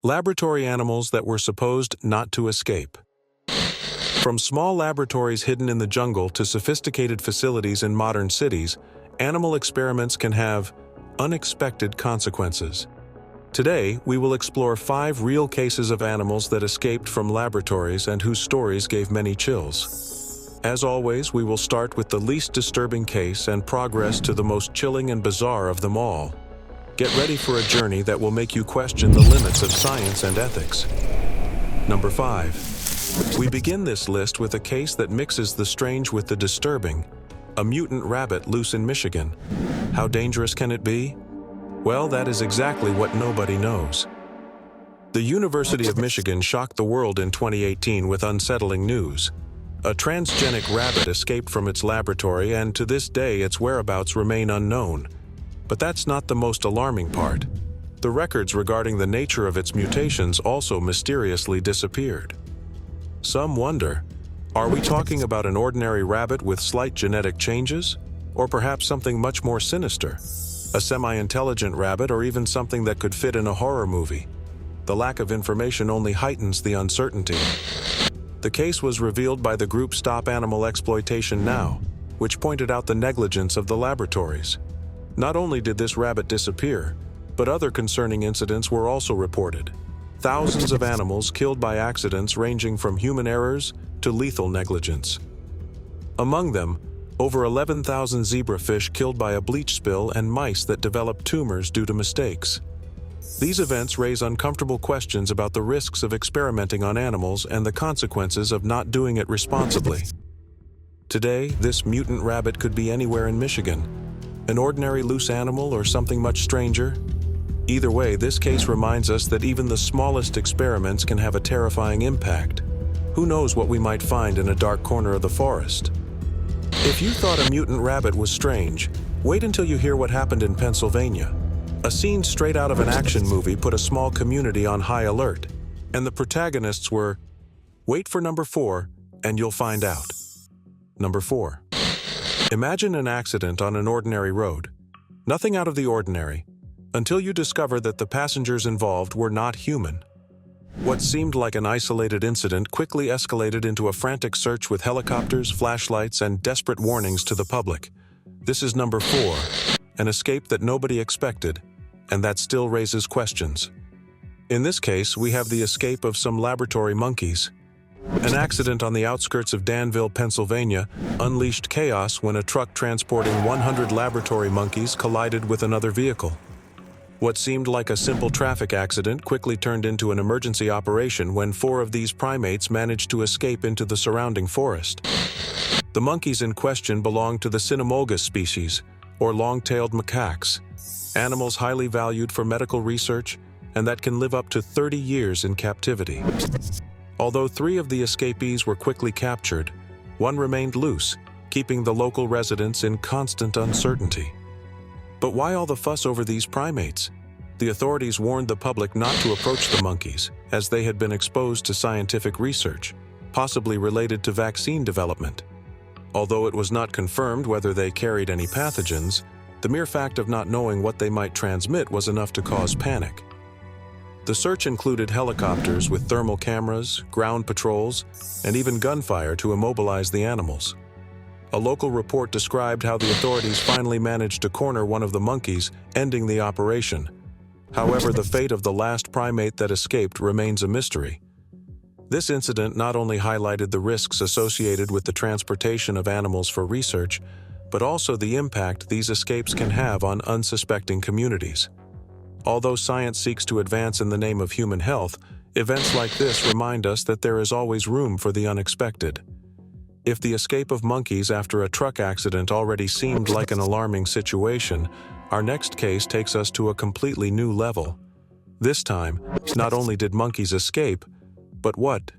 Laboratory animals that were supposed not to escape. From small laboratories hidden in the jungle to sophisticated facilities in modern cities, animal experiments can have unexpected consequences. Today, we will explore 5 real cases of animals that escaped from laboratories and whose stories gave many chills. As always, we will start with the least disturbing case and progress to the most chilling and bizarre of them all. Get ready for a journey that will make you question the limits of science and ethics. Number 5. We begin this list with a case that mixes the strange with the disturbing. A mutant rabbit loose in Michigan. How dangerous can it be? Well, that is exactly what nobody knows. The University of Michigan shocked the world in 2018 with unsettling news. A transgenic rabbit escaped from its laboratory, and to this day its whereabouts remain unknown. But that's not the most alarming part. The records regarding the nature of its mutations also mysteriously disappeared. Some wonder, are we talking about an ordinary rabbit with slight genetic changes? Or perhaps something much more sinister? A semi-intelligent rabbit, or even something that could fit in a horror movie? The lack of information only heightens the uncertainty. The case was revealed by the group Stop Animal Exploitation Now, which pointed out the negligence of the laboratories. Not only did this rabbit disappear, but other concerning incidents were also reported. Thousands of animals killed by accidents ranging from human errors to lethal negligence. Among them, over 11,000 zebrafish killed by a bleach spill and mice that developed tumors due to mistakes. These events raise uncomfortable questions about the risks of experimenting on animals and the consequences of not doing it responsibly. Today, this mutant rabbit could be anywhere in Michigan. An ordinary loose animal or something much stranger? Either way, this case reminds us that even the smallest experiments can have a terrifying impact. Who knows what we might find in a dark corner of the forest? If you thought a mutant rabbit was strange, wait until you hear what happened in Pennsylvania. A scene straight out of an action movie put a small community on high alert, and the protagonists were... Wait for number 4, and you'll find out. Number 4. Imagine an accident on an ordinary road. Nothing out of the ordinary, until you discover that the passengers involved were not human. What seemed like an isolated incident quickly escalated into a frantic search with helicopters, flashlights, and desperate warnings to the public. This is number 4, an escape that nobody expected, and that still raises questions. In this case, we have the escape of some laboratory monkeys. An accident on the outskirts of Danville, Pennsylvania, unleashed chaos when a truck transporting 100 laboratory monkeys collided with another vehicle. What seemed like a simple traffic accident quickly turned into an emergency operation when 4 of these primates managed to escape into the surrounding forest. The monkeys in question belonged to the cynomolgus species, or long-tailed macaques, animals highly valued for medical research and that can live up to 30 years in captivity. Although 3 of the escapees were quickly captured, 1 remained loose, keeping the local residents in constant uncertainty. But why all the fuss over these primates? The authorities warned the public not to approach the monkeys, as they had been exposed to scientific research, possibly related to vaccine development. Although it was not confirmed whether they carried any pathogens, the mere fact of not knowing what they might transmit was enough to cause panic. The search included helicopters with thermal cameras, ground patrols, and even gunfire to immobilize the animals. A local report described how the authorities finally managed to corner one of the monkeys, ending the operation. However, the fate of the last primate that escaped remains a mystery. This incident not only highlighted the risks associated with the transportation of animals for research, but also the impact these escapes can have on unsuspecting communities. Although science seeks to advance in the name of human health, events like this remind us that there is always room for the unexpected. If the escape of monkeys after a truck accident already seemed like an alarming situation, our next case takes us to a completely new level. This time, not only did monkeys escape, but what?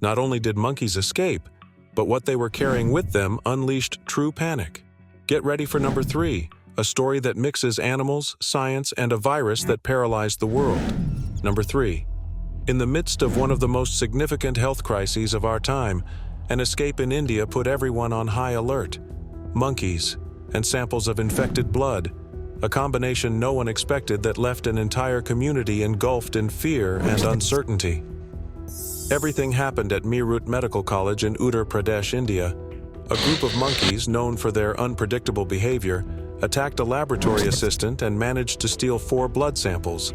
Not only did monkeys escape, but what they were carrying with them unleashed true panic. Get ready for number 3, a story that mixes animals, science, and a virus that paralyzed the world. Number 3. In the midst of one of the most significant health crises of our time, an escape in India put everyone on high alert. Monkeys and samples of infected blood, a combination no one expected that left an entire community engulfed in fear and uncertainty. Everything happened at Meerut Medical College in Uttar Pradesh, India. A group of monkeys, known for their unpredictable behavior, attacked a laboratory assistant and managed to steal 4 blood samples.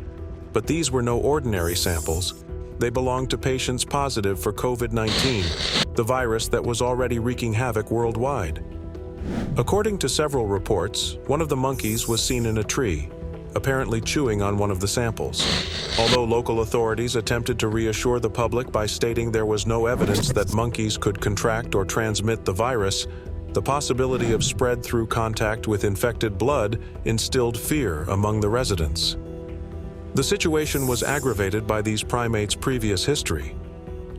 But these were no ordinary samples. They belonged to patients positive for COVID-19, the virus that was already wreaking havoc worldwide. According to several reports, one of the monkeys was seen in a tree, apparently chewing on one of the samples. Although local authorities attempted to reassure the public by stating there was no evidence that monkeys could contract or transmit the virus, the possibility of spread through contact with infected blood instilled fear among the residents. The situation was aggravated by these primates' previous history.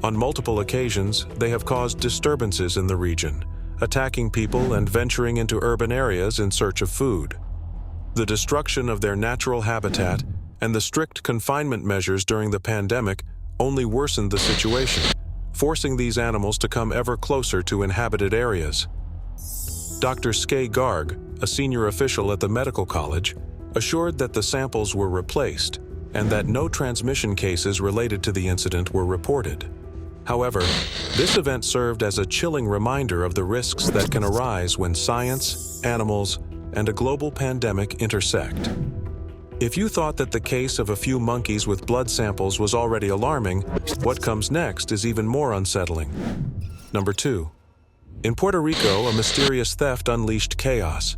On multiple occasions, they have caused disturbances in the region, attacking people and venturing into urban areas in search of food. The destruction of their natural habitat and the strict confinement measures during the pandemic only worsened the situation, forcing these animals to come ever closer to inhabited areas. Dr. Skay Garg, a senior official at the medical college, assured that the samples were replaced and that no transmission cases related to the incident were reported. However, this event served as a chilling reminder of the risks that can arise when science, animals, and a global pandemic intersect. If you thought that the case of a few monkeys with blood samples was already alarming, what comes next is even more unsettling. Number 2. In Puerto Rico, a mysterious theft unleashed chaos.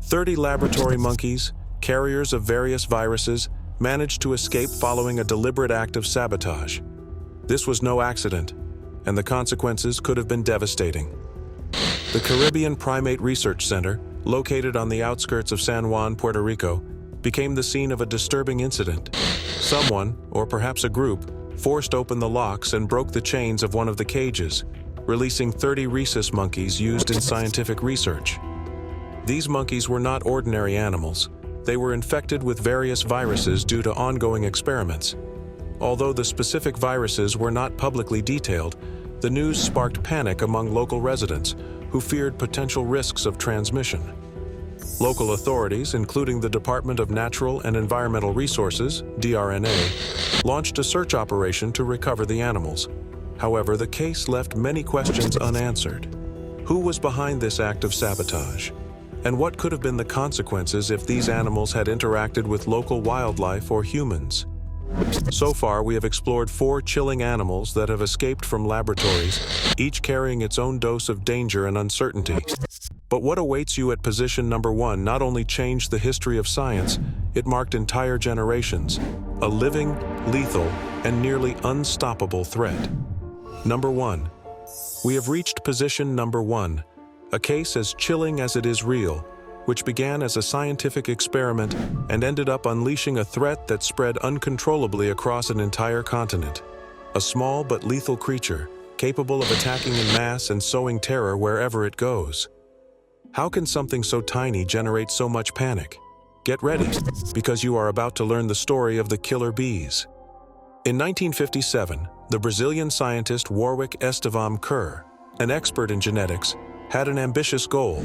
30 laboratory monkeys, carriers of various viruses, managed to escape following a deliberate act of sabotage. This was no accident, and the consequences could have been devastating. The Caribbean Primate Research Center, located on the outskirts of San Juan, Puerto Rico, became the scene of a disturbing incident. Someone, or perhaps a group, forced open the locks and broke the chains of one of the cages, releasing 30 rhesus monkeys used in scientific research. These monkeys were not ordinary animals. They were infected with various viruses due to ongoing experiments. Although the specific viruses were not publicly detailed, the news sparked panic among local residents who feared potential risks of transmission. Local authorities, including the Department of Natural and Environmental Resources, DRNA, launched a search operation to recover the animals. However, the case left many questions unanswered. Who was behind this act of sabotage? And what could have been the consequences if these animals had interacted with local wildlife or humans? So far, we have explored 4 chilling animals that have escaped from laboratories, each carrying its own dose of danger and uncertainty. But what awaits you at position number 1 not only changed the history of science, it marked entire generations, a living, lethal, and nearly unstoppable threat. Number 1. We have reached position number 1, a case as chilling as it is real, which began as a scientific experiment and ended up unleashing a threat that spread uncontrollably across an entire continent. A small but lethal creature, capable of attacking in mass and sowing terror wherever it goes. How can something so tiny generate so much panic? Get ready, because you are about to learn the story of the killer bees. In 1957, the Brazilian scientist Warwick Estevam Kerr, an expert in genetics, had an ambitious goal: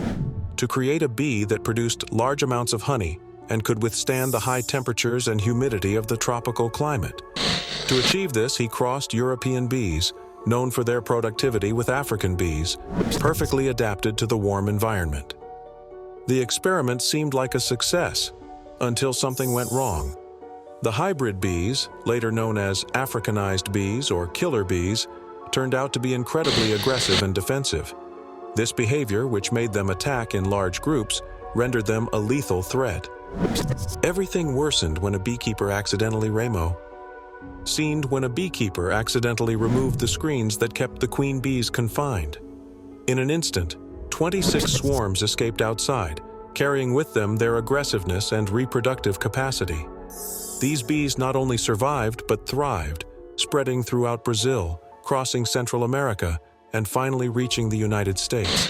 to create a bee that produced large amounts of honey and could withstand the high temperatures and humidity of the tropical climate. To achieve this, he crossed European bees, known for their productivity, with African bees, perfectly adapted to the warm environment. The experiment seemed like a success, until something went wrong. The hybrid bees, later known as Africanized bees or killer bees, turned out to be incredibly aggressive and defensive. This behavior, which made them attack in large groups, rendered them a lethal threat. Everything worsened when a beekeeper accidentally removed the screens that kept the queen bees confined. In an instant, 26 swarms escaped outside, carrying with them their aggressiveness and reproductive capacity. These bees not only survived but thrived, spreading throughout Brazil, crossing Central America, and finally reaching the United States.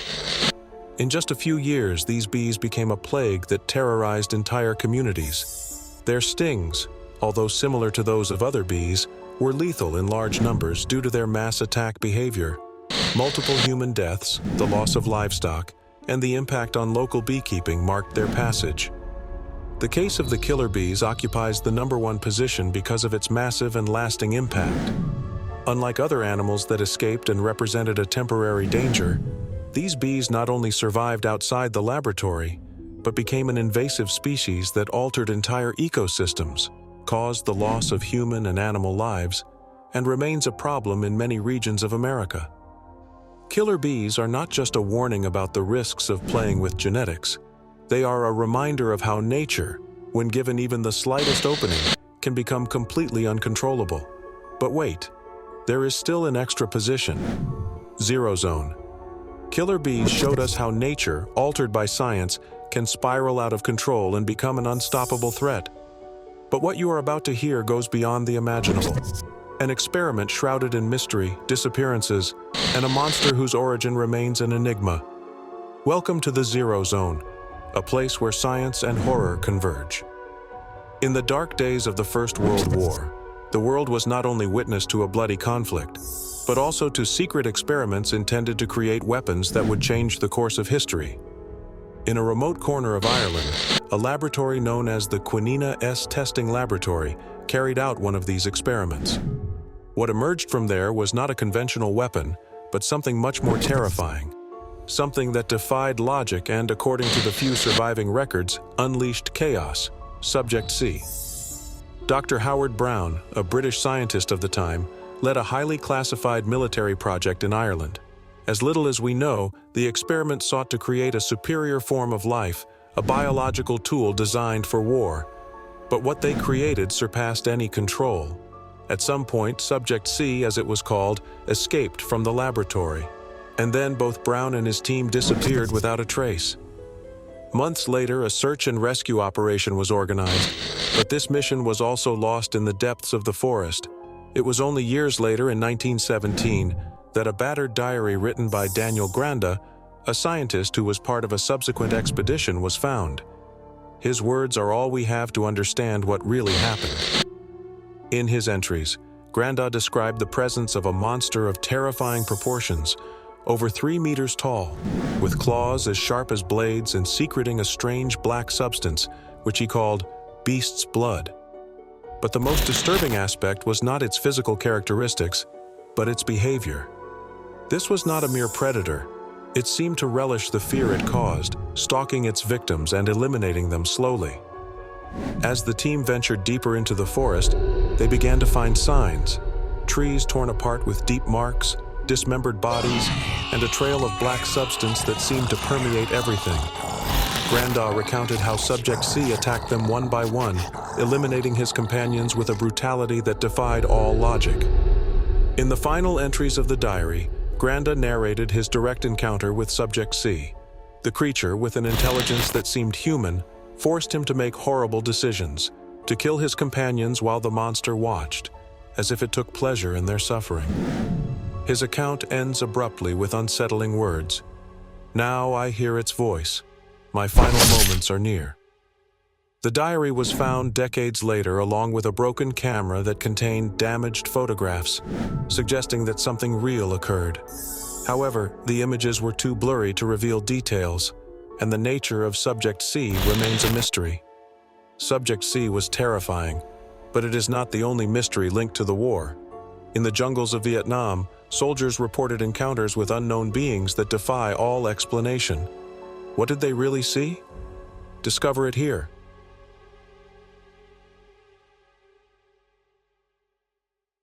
In just a few years, these bees became a plague that terrorized entire communities. Their stings, although similar to those of other bees, were lethal in large numbers due to their mass attack behavior. Multiple human deaths, the loss of livestock, and the impact on local beekeeping marked their passage. The case of the killer bees occupies the #1 position because of its massive and lasting impact. Unlike other animals that escaped and represented a temporary danger, these bees not only survived outside the laboratory, but became an invasive species that altered entire ecosystems, caused the loss of human and animal lives, and remains a problem in many regions of America. Killer bees are not just a warning about the risks of playing with genetics. They are a reminder of how nature, when given even the slightest opening, can become completely uncontrollable. But wait, there is still an extra position: zero zone. Killer bees showed us how nature, altered by science, can spiral out of control and become an unstoppable threat. But what you are about to hear goes beyond the imaginable. An experiment shrouded in mystery, disappearances, and a monster whose origin remains an enigma. Welcome to the Zero Zone, a place where science and horror converge. In the dark days of the First World War, the world was not only witness to a bloody conflict, but also to secret experiments intended to create weapons that would change the course of history. In a remote corner of Ireland, a laboratory known as the Quinina S Testing Laboratory carried out one of these experiments. What emerged from there was not a conventional weapon, but something much more terrifying. Something that defied logic and, according to the few surviving records, unleashed chaos. Subject C. Dr. Howard Brown, a British scientist of the time, led a highly classified military project in Ireland. As little as we know, the experiment sought to create a superior form of life, a biological tool designed for war. But what they created surpassed any control. At some point, Subject C, as it was called, escaped from the laboratory. And then both Brown and his team disappeared without a trace. Months later, a search and rescue operation was organized, but this mission was also lost in the depths of the forest. It was only years later, in 1917, that a battered diary written by Daniel Granda, a scientist who was part of a subsequent expedition, was found. His words are all we have to understand what really happened. In his entries, Granda described the presence of a monster of terrifying proportions, over 3 meters tall, with claws as sharp as blades and secreting a strange black substance, which he called beast's blood. But the most disturbing aspect was not its physical characteristics, but its behavior. This was not a mere predator. It seemed to relish the fear it caused, stalking its victims and eliminating them slowly. As the team ventured deeper into the forest, they began to find signs: trees torn apart with deep marks, dismembered bodies, and a trail of black substance that seemed to permeate everything. Granda recounted how Subject C attacked them one by one, eliminating his companions with a brutality that defied all logic. In the final entries of the diary, Granda narrated his direct encounter with Subject C. The creature, with an intelligence that seemed human, forced him to make horrible decisions, to kill his companions while the monster watched, as if it took pleasure in their suffering. His account ends abruptly with unsettling words. "Now I hear its voice. My final moments are near." The diary was found decades later along with a broken camera that contained damaged photographs, suggesting that something real occurred. However, the images were too blurry to reveal details, and the nature of Subject C remains a mystery. Subject C was terrifying, but it is not the only mystery linked to the war. In the jungles of Vietnam, soldiers reported encounters with unknown beings that defy all explanation. What did they really see? Discover it here.